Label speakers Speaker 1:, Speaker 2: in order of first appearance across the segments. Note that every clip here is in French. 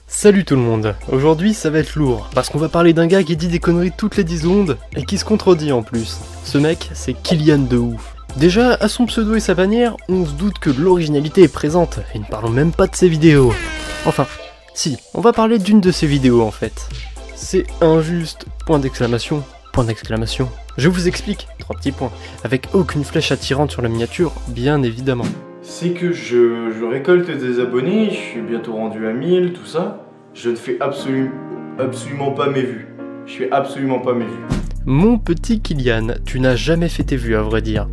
Speaker 1: Salut tout le monde, aujourd'hui ça va être lourd, parce qu'on va parler d'un gars qui dit des conneries toutes les 10 secondes, et qui se contredit en plus. Ce mec, c'est Kylian de ouf. Déjà, à son pseudo et sa bannière, on se doute que l'originalité est présente, et ne parlons même pas de ses vidéos. Enfin, si, on va parler d'une de ses vidéos en fait. C'est injuste, point d'exclamation, point d'exclamation. Je vous explique, 3 petits points, avec aucune flèche attirante sur la miniature, bien évidemment.
Speaker 2: C'est que je récolte des abonnés, je suis bientôt rendu à 1000, tout ça. Je ne fais absolument pas mes vues. Je fais absolument pas mes vues.
Speaker 1: Mon petit Kylian, tu n'as jamais fait tes vues à vrai dire.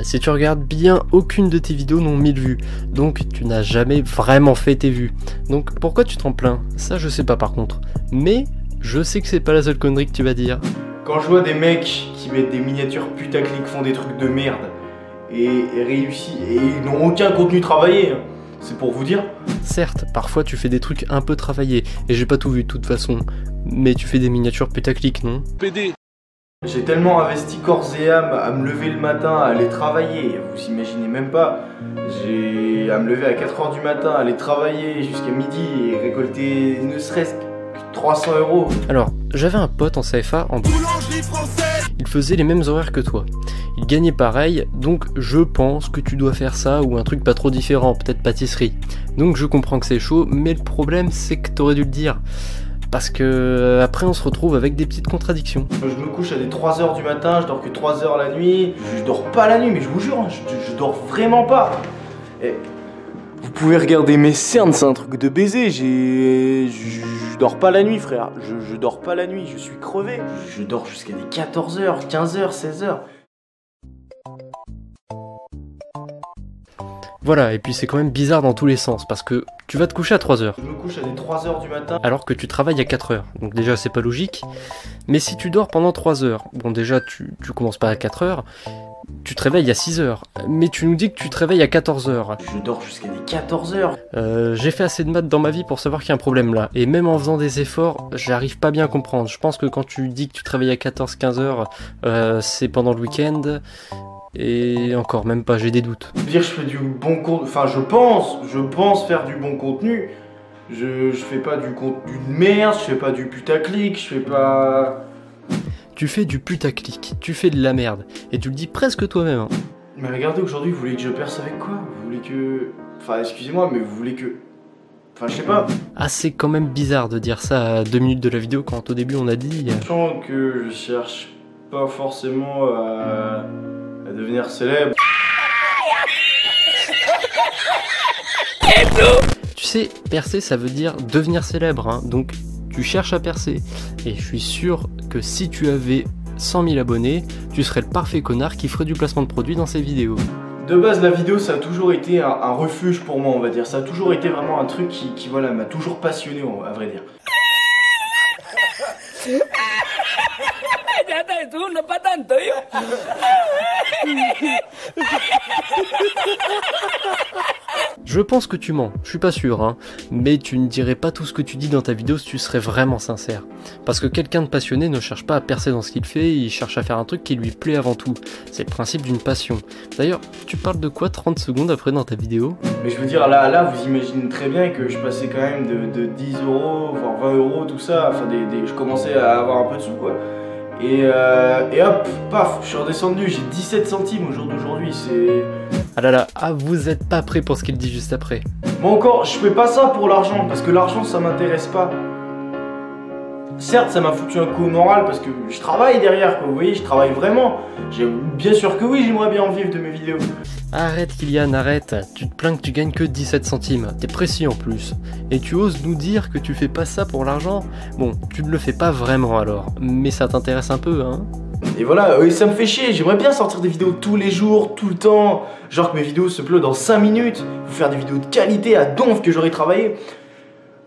Speaker 1: Si tu regardes bien, aucune de tes vidéos n'ont 1000 vues. Donc tu n'as jamais vraiment fait tes vues. Donc pourquoi tu t'en plains? Ça je sais pas par contre. Mais je sais que c'est pas la seule connerie que tu vas dire.
Speaker 2: Quand je vois des mecs qui mettent des miniatures putaclic, font des trucs de merde, et réussi, et ils n'ont aucun contenu travaillé, c'est pour vous dire.
Speaker 1: Certes, parfois tu fais des trucs un peu travaillés, et j'ai pas tout vu de toute façon, mais tu fais des miniatures putaclic, non?
Speaker 3: PD.
Speaker 2: J'ai tellement investi corps et âme à me lever le matin, à aller travailler, vous imaginez même pas. J'ai à me lever à 4h du matin, à aller travailler jusqu'à midi et récolter ne serait-ce que 300 €.
Speaker 1: Alors, j'avais un pote en CFA en
Speaker 3: Boulangerie française.
Speaker 1: Il faisait les mêmes horaires que toi. Il gagnait pareil, donc je pense que tu dois faire ça ou un truc pas trop différent, peut-être pâtisserie. Donc je comprends que c'est chaud, mais le problème c'est que t'aurais dû le dire. Parce que après on se retrouve avec des petites contradictions.
Speaker 2: Je me couche à des 3h du matin, je dors que 3 heures la nuit. Je dors pas la nuit, mais je vous jure, hein, je dors vraiment pas. Et vous pouvez regarder mes cernes, c'est un truc de baiser. Je dors pas la nuit, frère. Je dors pas la nuit, je suis crevé. Je dors jusqu'à des 14h, 15h, 16h.
Speaker 1: Voilà, et puis c'est quand même bizarre dans tous les sens, parce que tu vas te coucher à 3h.
Speaker 2: Je me couche à des 3h du matin.
Speaker 1: Alors que tu travailles à 4h, donc déjà c'est pas logique. Mais si tu dors pendant 3h, bon déjà tu commences pas à 4h, tu te réveilles à 6h, mais tu nous dis que tu te réveilles à 14h.
Speaker 2: Je dors jusqu'à des 14h.
Speaker 1: J'ai fait assez de maths dans ma vie pour savoir qu'il y a un problème là, et même en faisant des efforts, j'arrive pas bien à comprendre. Je pense que quand tu dis que tu te réveilles à 14-15h, c'est pendant le week-end. Et encore, même pas, j'ai des doutes.
Speaker 2: Dire je fais du bon contenu, enfin je pense faire du bon contenu. Je fais pas du contenu de merde, je fais pas du putaclic, je fais pas...
Speaker 1: Tu fais du putaclic, tu fais de la merde, et tu le dis presque toi-même. Hein.
Speaker 2: Mais regardez, aujourd'hui vous voulez que je perce avec quoi? Vous voulez que... Enfin excusez-moi, mais vous voulez que... Enfin je sais pas.
Speaker 1: Ah c'est quand même bizarre de dire ça à 2 minutes de la vidéo quand au début on a dit...
Speaker 2: Je sens que je cherche pas forcément à devenir célèbre.
Speaker 1: Tu sais, percer ça veut dire devenir célèbre, hein, donc tu cherches à percer. Et je suis sûr que si tu avais 100 000 abonnés, tu serais le parfait connard qui ferait du placement de produits dans ses vidéos.
Speaker 2: De base la vidéo ça a toujours été un refuge pour moi on va dire. Ça a toujours été vraiment un truc qui voilà, m'a toujours passionné à vrai dire.
Speaker 1: Je pense que tu mens, je suis pas sûr, hein, mais tu ne dirais pas tout ce que tu dis dans ta vidéo si tu serais vraiment sincère. Parce que quelqu'un de passionné ne cherche pas à percer dans ce qu'il fait, il cherche à faire un truc qui lui plaît avant tout. C'est le principe d'une passion. D'ailleurs, tu parles de quoi 30 secondes après dans ta vidéo?
Speaker 2: Mais je veux dire, là vous imaginez très bien que je passais quand même de 10 €, voire 20 €, tout ça, enfin je commençais à avoir un peu de sous quoi. Et hop, paf, je suis redescendu, j'ai 17 centimes au jour d'aujourd'hui, c'est...
Speaker 1: Ah là là, ah vous êtes pas prêt pour ce qu'il dit juste après.
Speaker 2: Moi encore, je fais pas ça pour l'argent, parce que l'argent ça m'intéresse pas. Certes, ça m'a foutu un coup au moral parce que je travaille derrière, quoi, vous voyez, je travaille vraiment. Bien sûr que oui, j'aimerais bien en vivre de mes vidéos.
Speaker 1: Arrête Kylian, arrête, tu te plains que tu gagnes que 17 centimes, t'es précis en plus. Et tu oses nous dire que tu fais pas ça pour l'argent? Bon, tu ne le fais pas vraiment alors, mais ça t'intéresse un peu, hein?
Speaker 2: Et voilà, ça me fait chier, j'aimerais bien sortir des vidéos tous les jours, tout le temps. Genre que mes vidéos se uploadent en 5 minutes, vous faire des vidéos de qualité à donf que j'aurais travaillé.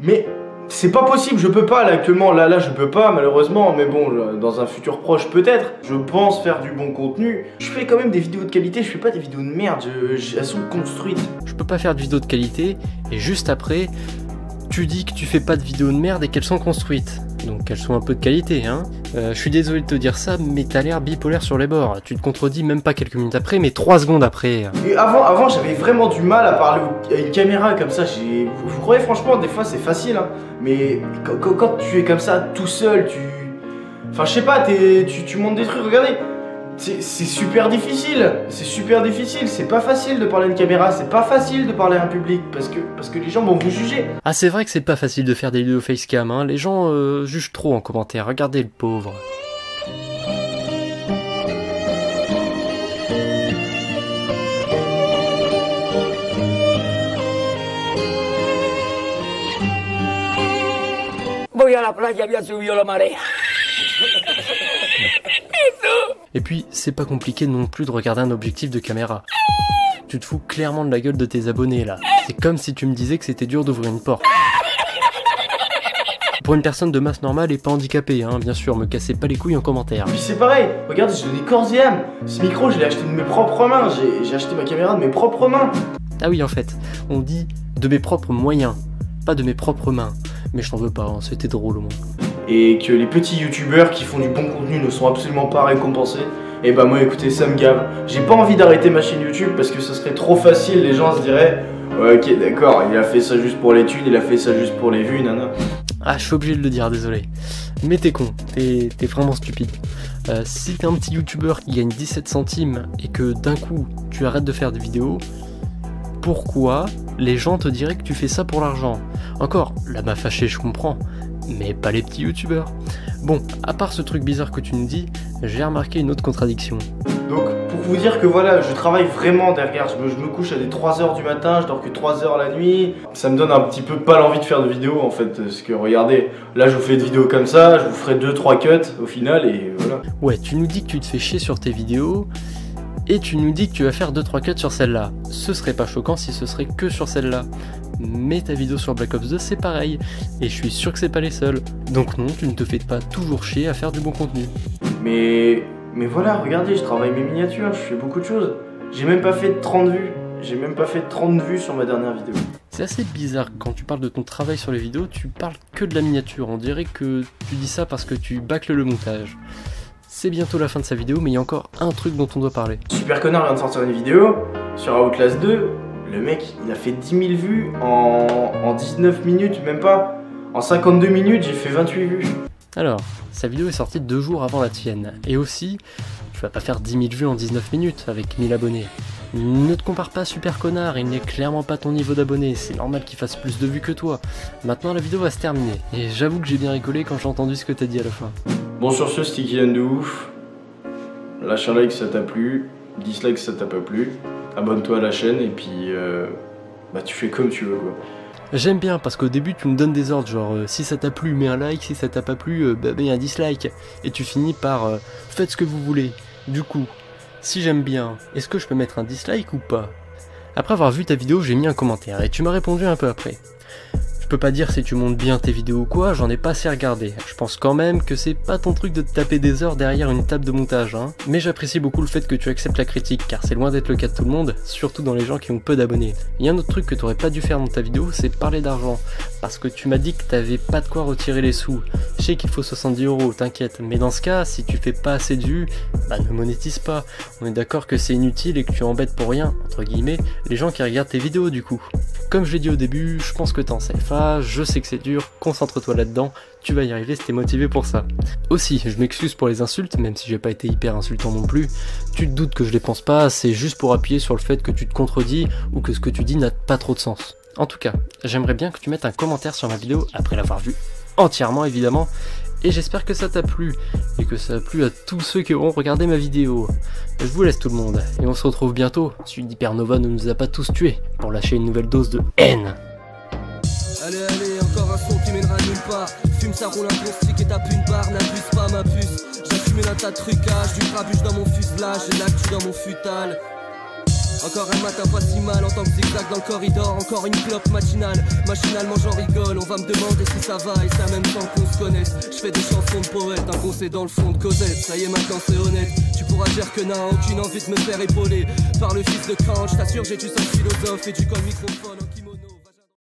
Speaker 2: Mais... c'est pas possible, je peux pas là actuellement, là je peux pas malheureusement, mais bon, dans un futur proche peut-être. Je pense faire du bon contenu. Je fais quand même des vidéos de qualité, je fais pas des vidéos de merde, elles sont construites.
Speaker 1: Je peux pas faire de vidéos de qualité, et juste après, Tu dis que tu fais pas de vidéos de merde et qu'elles sont construites. Donc qu'elles sont un peu de qualité, hein. Je suis désolé de te dire ça, mais t'as l'air bipolaire sur les bords. Tu te contredis même pas quelques minutes après, mais 3 secondes après.
Speaker 2: Et avant j'avais vraiment du mal à parler à une caméra comme ça. Vous croyez franchement, des fois c'est facile, hein. Mais quand tu es comme ça, tout seul, Enfin je sais pas, tu montes des trucs, regardez. C'est super difficile, c'est pas facile de parler à une caméra, c'est pas facile de parler à un public parce que les gens vont vous juger.
Speaker 1: Ah c'est vrai que c'est pas facile de faire des vidéos facecam, hein. Les gens jugent trop en commentaire, regardez le pauvre.
Speaker 3: Voy a la playa, había subido la marea.
Speaker 1: Et puis, c'est pas compliqué non plus de regarder un objectif de caméra. Tu te fous clairement de la gueule de tes abonnés là. C'est comme si tu me disais que c'était dur d'ouvrir une porte. Pour une personne de masse normale et pas handicapée, hein, bien sûr, me cassez pas les couilles en commentaire.
Speaker 2: Puis c'est pareil, regarde, je donnais corps et âme. Ce micro, je l'ai acheté de mes propres mains, j'ai acheté ma caméra de mes propres mains.
Speaker 1: Ah oui, en fait, on dit de mes propres moyens, pas de mes propres mains. Mais je t'en veux pas, hein, c'était drôle au moins.
Speaker 2: Et que les petits youtubeurs qui font du bon contenu ne sont absolument pas récompensés, et bah moi écoutez, ça me gave. J'ai pas envie d'arrêter ma chaîne YouTube parce que ce serait trop facile, les gens se diraient ouais, ok d'accord, il a fait ça juste pour les thunes, il a fait ça juste pour les vues, nana.
Speaker 1: Ah, je suis obligé de le dire, désolé. Mais t'es con, t'es vraiment stupide. Si t'es un petit youtubeur qui gagne 17 centimes et que d'un coup tu arrêtes de faire des vidéos, pourquoi les gens te diraient que tu fais ça pour l'argent? Encore, la m'a fâché, je comprends, mais pas les petits youtubeurs. Bon, à part ce truc bizarre que tu nous dis, j'ai remarqué une autre contradiction.
Speaker 2: Donc, pour vous dire que voilà, je travaille vraiment derrière, je me couche à des 3h du matin, je dors que 3h la nuit. Ça me donne un petit peu pas l'envie de faire de vidéos en fait, parce que regardez, là je vous fais des vidéos comme ça, je vous ferai 2-3 cuts au final et voilà.
Speaker 1: Ouais, tu nous dis que tu te fais chier sur tes vidéos, et tu nous dis que tu vas faire 2-3 cuts sur celle-là. Ce serait pas choquant si ce serait que sur celle-là. Mais ta vidéo sur Black Ops 2 c'est pareil, et je suis sûr que c'est pas les seuls. Donc non, tu ne te fais pas toujours chier à faire du bon contenu.
Speaker 2: Mais voilà, regardez, je travaille mes miniatures, je fais beaucoup de choses. J'ai même pas fait de 30 vues. J'ai même pas fait de 30 vues sur ma dernière vidéo.
Speaker 1: C'est assez bizarre, quand tu parles de ton travail sur les vidéos, tu parles que de la miniature. On dirait que tu dis ça parce que tu bâcles le montage. C'est bientôt la fin de sa vidéo, mais il y a encore un truc dont on doit parler.
Speaker 2: Super Connard vient de sortir une vidéo sur Outlast 2. Le mec, il a fait 10 000 vues en 19 minutes, même pas. En 52 minutes, j'ai fait 28 vues.
Speaker 1: Alors, sa vidéo est sortie 2 jours avant la tienne. Et aussi, tu vas pas faire 10 000 vues en 19 minutes avec 1000 abonnés. Ne te compare pas à Super Connard, il n'est clairement pas ton niveau d'abonnés, c'est normal qu'il fasse plus de vues que toi. Maintenant la vidéo va se terminer, et j'avoue que j'ai bien rigolé quand j'ai entendu ce que t'as dit à la fin.
Speaker 2: Bon, sur ce, c'était Kylian de ouf. Lâche un like si ça t'a plu, dislike si ça t'a pas plu. Abonne-toi à la chaîne et puis bah tu fais comme tu veux quoi.
Speaker 1: J'aime bien parce qu'au début tu me donnes des ordres genre si ça t'a plu mets un like, si ça t'a pas plu mets un dislike. Et tu finis par faites ce que vous voulez. Du coup, si j'aime bien, est-ce que je peux mettre un dislike ou pas? Après avoir vu ta vidéo, j'ai mis un commentaire et tu m'as répondu un peu après. Je peux pas dire si tu montes bien tes vidéos ou quoi, j'en ai pas assez regardé. Je pense quand même que c'est pas ton truc de te taper des heures derrière une table de montage, hein. Mais j'apprécie beaucoup le fait que tu acceptes la critique, car c'est loin d'être le cas de tout le monde, surtout dans les gens qui ont peu d'abonnés. Il y a un autre truc que t'aurais pas dû faire dans ta vidéo, c'est parler d'argent. Parce que tu m'as dit que t'avais pas de quoi retirer les sous. Je sais qu'il faut 70 €, t'inquiète, mais dans ce cas, si tu fais pas assez de vues, bah ne monétise pas. On est d'accord que c'est inutile et que tu embêtes pour rien, entre guillemets, les gens qui regardent tes vidéos du coup. Comme je l'ai dit au début, je pense que t'es en CFA, je sais que c'est dur, concentre-toi là-dedans, tu vas y arriver si t'es motivé pour ça. Aussi, je m'excuse pour les insultes, même si j'ai pas été hyper insultant non plus, tu te doutes que je les pense pas, c'est juste pour appuyer sur le fait que tu te contredis ou que ce que tu dis n'a pas trop de sens. En tout cas, j'aimerais bien que tu mettes un commentaire sur ma vidéo après l'avoir vue entièrement évidemment, et j'espère que ça t'a plu, et que ça a plu à tous ceux qui auront regardé ma vidéo. Je vous laisse tout le monde, et on se retrouve bientôt, si Hypernova ne nous a pas tous tués, pour lâcher une nouvelle dose de haine.
Speaker 4: Allez, encore un son qui mènera nulle part. Fume, ça roule un plastique et tape une barre. N'abuse pas ma puce. J'accumule un tas de trucage. Du grabuge dans mon fuselage. J'ai l'actu dans mon futal. Encore un matin pas si mal en tant que zigzag dans le corridor. Encore une clope matinale. Machinalement j'en rigole. On va me demander si ça va et ça même sans qu'on se connaisse. Je fais des chansons de poète, un conseil dans le fond de Cosette. Ça y est maintenant c'est honnête. Tu pourras dire que n'a aucune envie de me faire épauler par le fils de Kant. Je t'assure j'ai du sens philosophe et du col microphone en